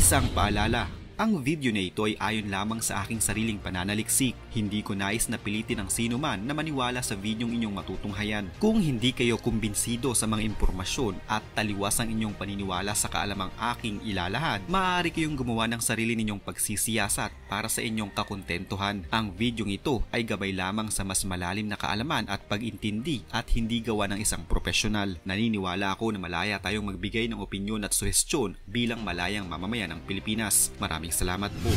Isang paalala, ang video na ito ay ayon lamang sa aking sariling pananaliksik. Hindi ko nais na pilitin ang sino man na maniwala sa videong inyong matutunghayan. Kung hindi kayo kumbinsido sa mga impormasyon at taliwas ang inyong paniniwala sa kaalamang aking ilalahad, maaari kayong gumawa ng sarili ninyong pagsisiyasat para sa inyong kakontentuhan. Ang videong ito ay gabay lamang sa mas malalim na kaalaman at pag-intindi at hindi gawa ng isang profesional. Naniniwala ako na malaya tayong magbigay ng opinyon at suhestyon bilang malayang mamamayan ng Pilipinas. Maraming salamat po.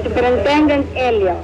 Superintendent Elio.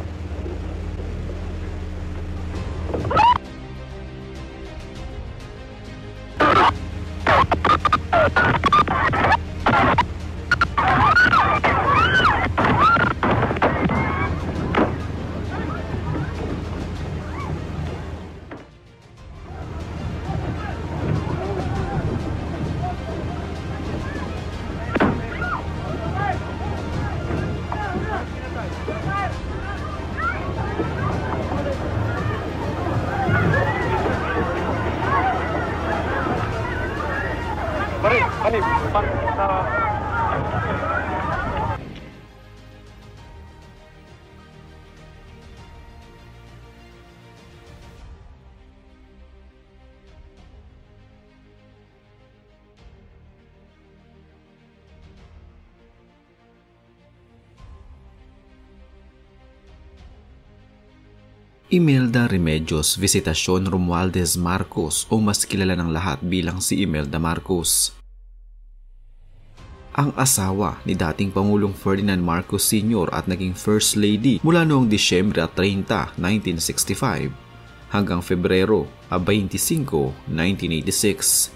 Imelda Remedios Visitacion Romualdez Marcos o mas kilala ng lahat bilang si Imelda Marcos. Ang asawa ni dating Pangulong Ferdinand Marcos Sr. at naging First Lady mula noong Disyembre 30, 1965 hanggang Febrero 25, 1986.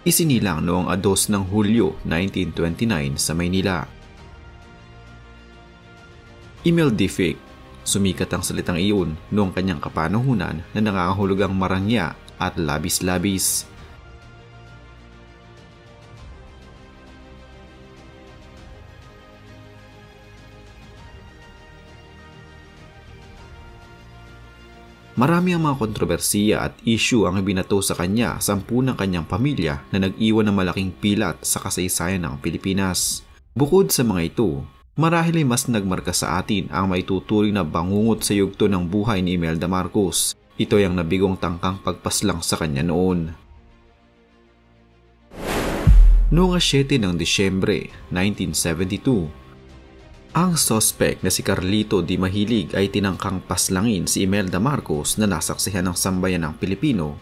Isinilang noong 2 ng Hulyo 1929 sa Maynila. Imeldific. Sumikat ang salitang iyon noong kanyang kapanahunan na nangangahulugang marangya at labis-labis. Marami ang mga kontrobersiya at issue ang ibinato sa kanya sa 10 ng kanyang pamilya na nag-iwan ng malaking pilat sa kasaysayan ng Pilipinas. Bukod sa mga ito, marahil ay mas nagmarka sa atin ang maituturing na bangungot sa yugto ng buhay ni Imelda Marcos. Ito ay ang nabigong tangkang pagpaslang sa kanya noon. Noong 7 ng Disyembre 1972, ang suspect na si Carlito Di Mahilig ay tinangkang paslangin si Imelda Marcos na nasaksihan ng sambayan ng Pilipino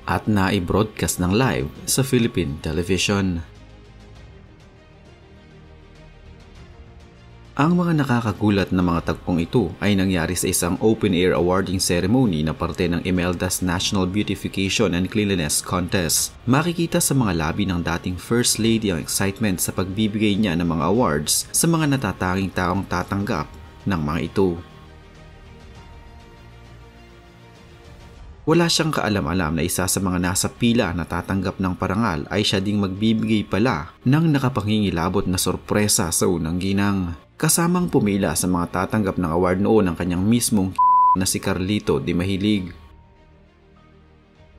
at na-i-broadcast ng live sa Philippine television. Ang mga nakakagulat na mga tagpong ito ay nangyari sa isang open-air awarding ceremony na parte ng Imelda's National Beautification and Cleanliness Contest. Makikita sa mga labi ng dating First Lady ang excitement sa pagbibigay niya ng mga awards sa mga natatanging taong tatanggap ng mga ito. Wala siyang kaalam-alam na isa sa mga nasa pila na tatanggap ng parangal ay siya ding magbibigay pala ng nakapangingilabot na sorpresa sa unang ginang. Kasamang pumila sa mga tatanggap ng award noon ang kanyang mismong na si Carlito Di Mahilig.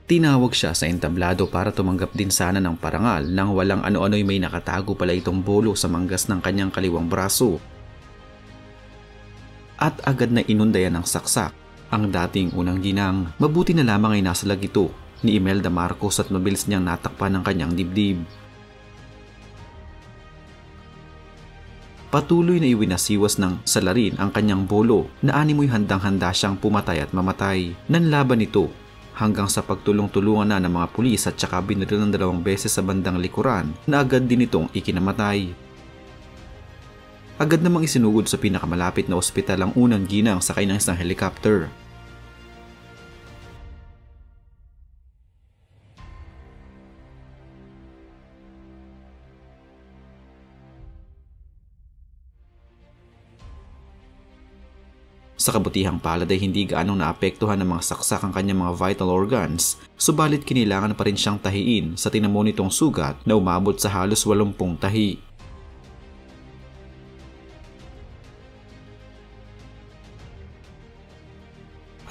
Tinawag siya sa entablado para tumanggap din sana ng parangal nang walang ano-ano'y may nakatago pala itong bolo sa manggas ng kanyang kaliwang braso. At agad na inundayan ng saksak ang dating unang ginang. Mabuti na lamang ay nasalag ito ni Imelda Marcos at mabilis niyang natakpan ng kanyang dibdib. Patuloy na iwinasiwas ng salarin ang kanyang bolo na animoy handang-handa siyang pumatay at mamatay. Nanlaban ito hanggang sa pagtulong-tulungan na ng mga pulis at saka binaril ng 2 beses sa bandang likuran na agad din itong ikinamatay. Agad namang isinugod sa pinakamalapit na ospital ang unang ginang sakay ng isang helicopter. Sa kabutihang palad ay hindi gaanong naapektuhan ng mga saksak ang kanyang mga vital organs, subalit kinailangan pa rin siyang tahiin sa tinamo nitong sugat na umabot sa halos 80 tahi.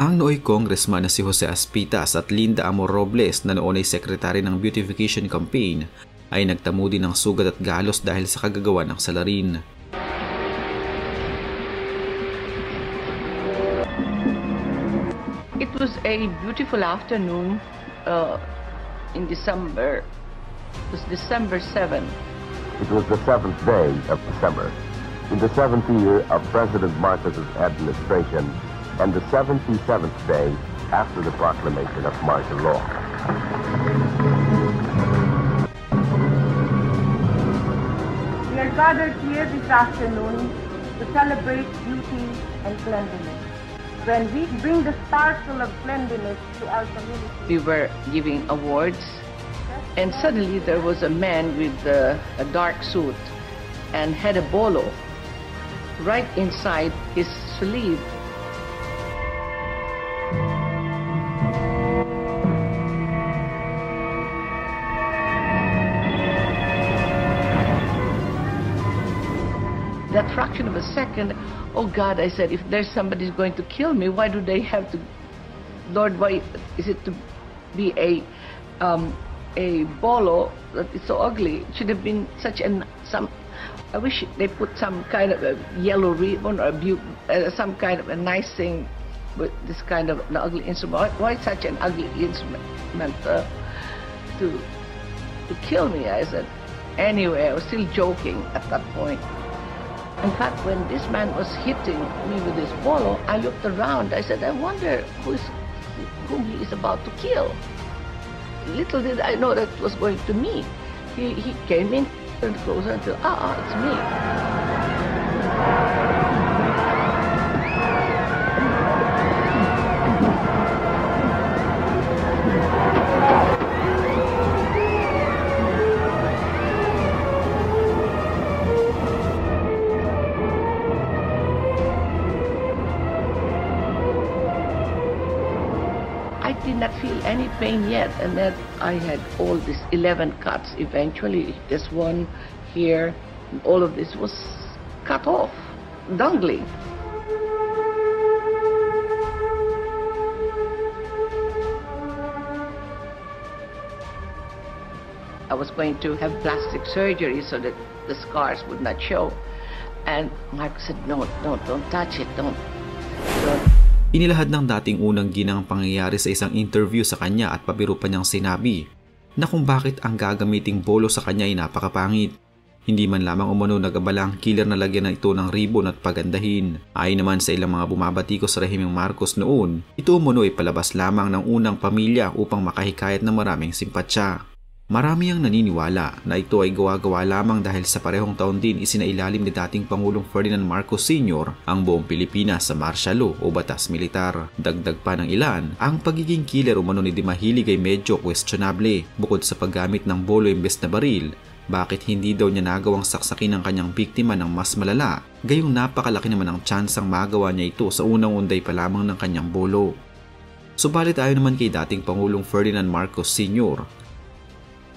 Ang nooy congressman na si Jose Aspitas at Linda Amor Robles na noon ay sekretary ng beautification campaign ay nagtamo din ng sugat at galos dahil sa kagagawa ng salarin. It was a beautiful afternoon in December. It was December 7. It was the 7th day of December, in the 7th year of President Marcos's administration, and the 77th day after the proclamation of martial law. We are gathered here this afternoon to celebrate beauty and cleanliness. When we bring the sparkle of cleanliness to our community. We were giving awards, and suddenly there was a man with a dark suit and had a bolo right inside his sleeve. That fraction of a second, oh God, I said, if there's somebody who's going to kill me, why do they have to, Lord, why is it to be a bolo that is so ugly? It should have been such I wish they put some kind of a yellow ribbon or some kind of a nice thing with this kind of an ugly instrument. Why such an ugly instrument to kill me? I said, anyway, I was still joking at that point. In fact, when this man was hitting me with his bolo, I looked around. I said, I wonder whom he is about to kill. Little did I know that it was going to me. He came in and closer until, it's me. I did not feel any pain yet, and then I had all these 11 cuts. Eventually, this one here, all of this was cut off, dangling. I was going to have plastic surgery so that the scars would not show. And Mark said, no, don't touch it, don't. Inilahad ng dating unang ginang pangyayari sa isang interview sa kanya at pabiro pa niyang sinabi na kung bakit ang gagamiting bolo sa kanya ay napakapangit. Hindi man lamang umano nagabala ang killer na lagyan na ito ng ribbon at pagandahin. Ayon naman sa ilang mga bumabatiko sa rehimeng Marcos noon, ito umano ay palabas lamang ng unang pamilya upang makahikayat ng maraming simpatsya. Marami ang naniniwala na ito ay gawa-gawa lamang dahil sa parehong taon din isinailalim ni dating Pangulong Ferdinand Marcos Sr. ang buong Pilipinas sa martial law o batas militar. Dagdag pa ng ilan, ang pagiging killer umano ni Dimahilig ay medyo questionable. Bukod sa paggamit ng bolo imbes na baril, bakit hindi daw niya nagawang saksakin ang kanyang biktima ng mas malala? Gayong napakalaki naman ang tsansang magawa niya ito sa unang unday pa lamang ng kanyang bolo. Subalit ayon naman kay dating Pangulong Ferdinand Marcos Sr.,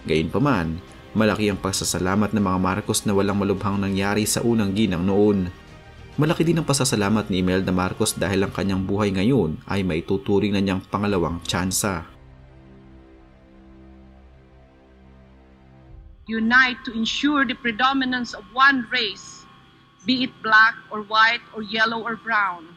gayunpaman, malaki ang pasasalamat ng mga Marcos na walang malubhang nangyari sa unang ginang noon. Malaki din ang pasasalamat ni Imelda Marcos dahil ang kanyang buhay ngayon ay maituturing na niyang pangalawang tsansa. Unite to ensure the predominance of one race, be it black or white or yellow or brown.